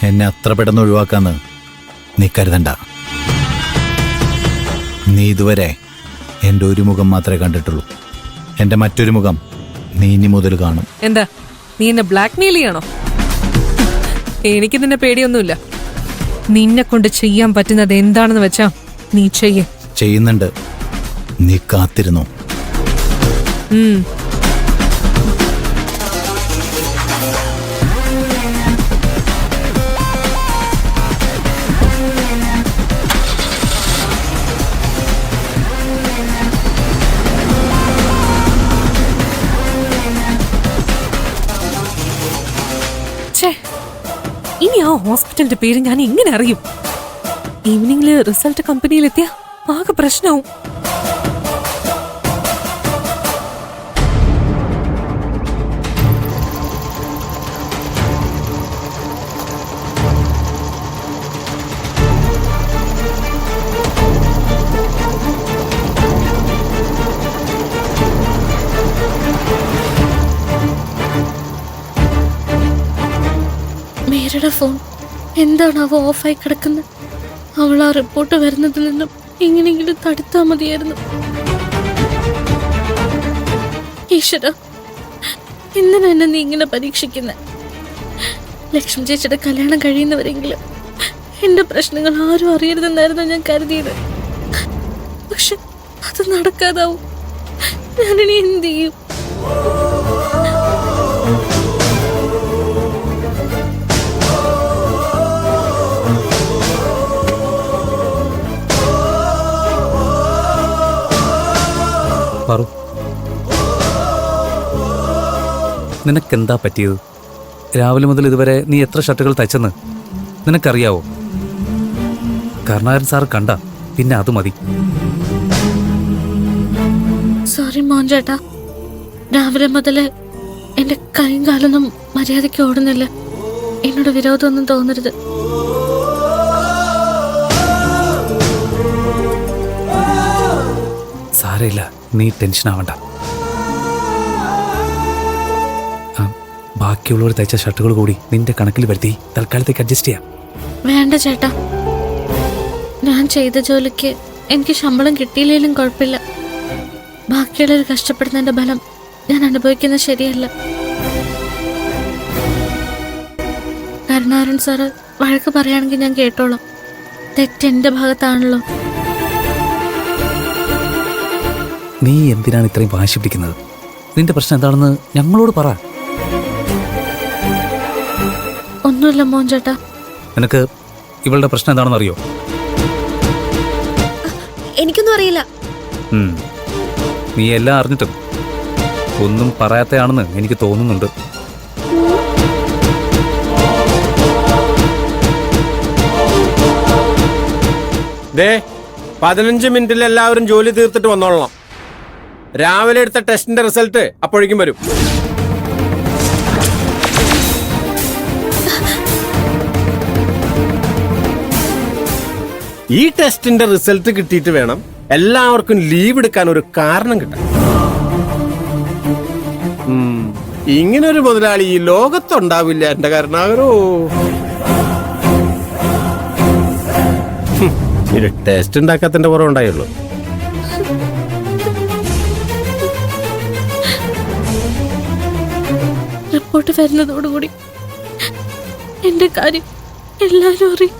എന്നെ അത്ര പെട്ടെന്ന് ഒഴിവാക്കാന്ന് നീ കരുതണ്ട. നീ ഇതുവരെ എൻ്റെ ഒരു മുഖം മാത്രമേ കണ്ടിട്ടുള്ളൂ. എൻ്റെ മറ്റൊരു മുഖം നീ ഇനി മുതൽ കാണും. എന്താ നീ എന്നെ ബ്ലാക്ക് മെയിൽ ചെയ്യണോ? എനിക്ക് നിന്നെ പേടിയൊന്നുമില്ല. നിന്നെ കൊണ്ട് ചെയ്യാൻ പറ്റുന്നത് എന്താണെന്ന് വെച്ചാ നീ ചെയ്യുന്നുണ്ട്. നീ കാത്തിരുന്നു. ഇനി ആ ഹോസ്പിറ്റലിന്റെ പേര് ഞാൻ എങ്ങനെ അറിയും? ഈവനിങ്ങില് റിസൾട്ട് കമ്പനിയിലെത്തിയ ആകെ പ്രശ്നവും. മേരുടെ ഫോൺ എന്താണ് അവ ഓഫായി കിടക്കുന്നത്? അവൾ ആ റിപ്പോർട്ട് വരുന്നതിൽ നിന്നും എങ്ങനെയെങ്കിലും തടുത്താൽ മതിയായിരുന്നു. ഈശ്വര, എന്തിനാ എന്നെ നീ ഇങ്ങനെ പരീക്ഷിക്കുന്നത്? ലക്ഷ്മി ചേച്ചിയുടെ കല്യാണം കഴിയുന്നവരെങ്കിലും എന്റെ പ്രശ്നങ്ങൾ ആരും അറിയരുതെന്നായിരുന്നു ഞാൻ കരുതിയത്. പക്ഷെ അത് നടക്കാതാവും. ഞാനിനി എന്ത് ചെയ്യും? നിനക്കെന്താ പറ്റിയത്? രാവിലെ മുതൽ ഇതുവരെ നീ എത്ര ഷർട്ടുകൾ തയ്ച്ചെന്ന് നിനക്കറിയാവോ? കരുണാകരൻ സാർ കണ്ട പിന്നെ അത് മതി. സോറി മോൻ ചേട്ടാ, രാവിലെ മുതല് എന്റെ കൈയും കാലൊന്നും മര്യാദയ്ക്ക് ഓടുന്നില്ല. എന്നോട് വിരോധമൊന്നും തോന്നരുത്. സാരമില്ല, നീ ടെൻഷൻ ആവണ്ട. ബാക്കിയുള്ളവർ തയ്ച്ച ഷർട്ടുകൾ കൂടി നിന്റെ കണക്കിൽ വരുത്തി തൽക്കാലത്തേക്ക് അഡ്ജസ്റ്റ് ചെയ്യാം. വേണ്ട ചേട്ടാ, ഞാൻ ചെയ്ത ജോലിക്ക് എനിക്ക് ശമ്പളം കിട്ടിയില്ലെങ്കിലും കുഴപ്പമില്ല. ബാക്കിയുള്ളവർ കഷ്ടപ്പെടുന്നതിന്റെ ഫലം ഞാൻ അനുഭവിക്കുന്നത് ശരിയല്ല. കരുണാകരൻ സാറ് വഴക്ക് പറയുകയാണെങ്കിൽ ഞാൻ കേട്ടോളാം. തെറ്റെന്റെ ഭാഗത്താണല്ലോ. നീ എന്തിനാണ് ഇത്രയും വാശി പിടിക്കുന്നത്? നിന്റെ പ്രശ്നം എന്താണെന്ന് ഞങ്ങളോട് പറ. ഒന്നുമില്ല മോൻ ചേട്ടാ. നിനക്ക് ഇവളുടെ പ്രശ്നം എന്താണെന്ന് അറിയോ? എനിക്കൊന്നും അറിയില്ല. നീ എല്ലാം അറിഞ്ഞിട്ടും ഒന്നും പറയാത്തയാണെന്ന് എനിക്ക് തോന്നുന്നുണ്ട്. ദേ 15 മിനിറ്റിൽ എല്ലാവരും ജോലി തീർത്തിട്ട് വന്നോളണം. രാവിലെ എടുത്ത ടെസ്റ്റിന്റെ റിസൾട്ട് അപ്പോഴേക്കും വരും. ഈ ടെസ്റ്റിന്റെ റിസൾട്ട് കിട്ടിയിട്ട് വേണം എല്ലാവർക്കും ലീവ് എടുക്കാൻ ഒരു കാരണം കിട്ടാൻ. ഇങ്ങനൊരു മുതലാളി ഈ ലോകത്തുണ്ടാവില്ല എന്റെ കരുണാകരോ. ഒരു ടെസ്റ്റ് ഉണ്ടാക്കാത്തതിന്റെ കുറവുണ്ടായുള്ളൂ. റിപ്പോർട്ട് വരുന്നതോടുകൂടി എന്റെ കാര്യം എല്ലാരും അറിയും.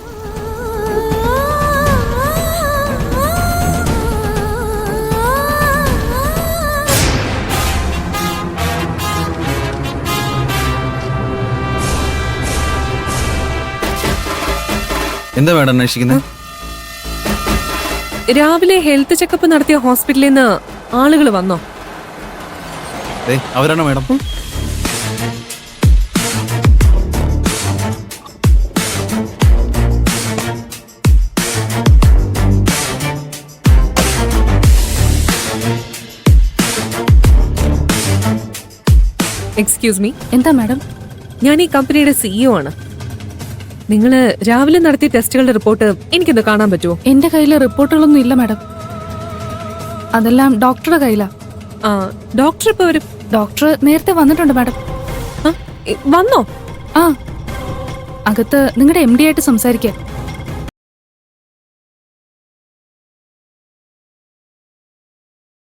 എന്താ വേണം അന്വേഷിക്കുന്നത്? രാവിലെ ഹെൽത്ത് ചെക്കപ്പ് നടത്തിയ ഹോസ്പിറ്റലിൽ നിന്ന് ആളുകൾ വന്നോ? അവരാണോ മേഡം? Excuse me. എന്താ മാഡം? ഞാൻ ഈ കമ്പനിയുടെ CEO ആണ്. നിങ്ങൾ രാവിലെ നടത്തിയ ടെസ്റ്റുകളുടെ റിപ്പോർട്ട് എനിക്കൊന്ന് കാണാൻ പറ്റുമോ? എന്റെ കയ്യിൽ റിപ്പോർട്ടുകളൊന്നും ഇല്ല മാഡം. അതെല്ലാം ഡോക്ടറുടെ കയ്യിലാ. ഡോക്ടർ ഇപ്പൊ വരും. ഡോക്ടർ നേരത്തെ വന്നിട്ടുണ്ട് മാഡം. വന്നോ? ആ, അകത്ത് നിങ്ങളുടെ MD ആയിട്ട് സംസാരിക്കുക.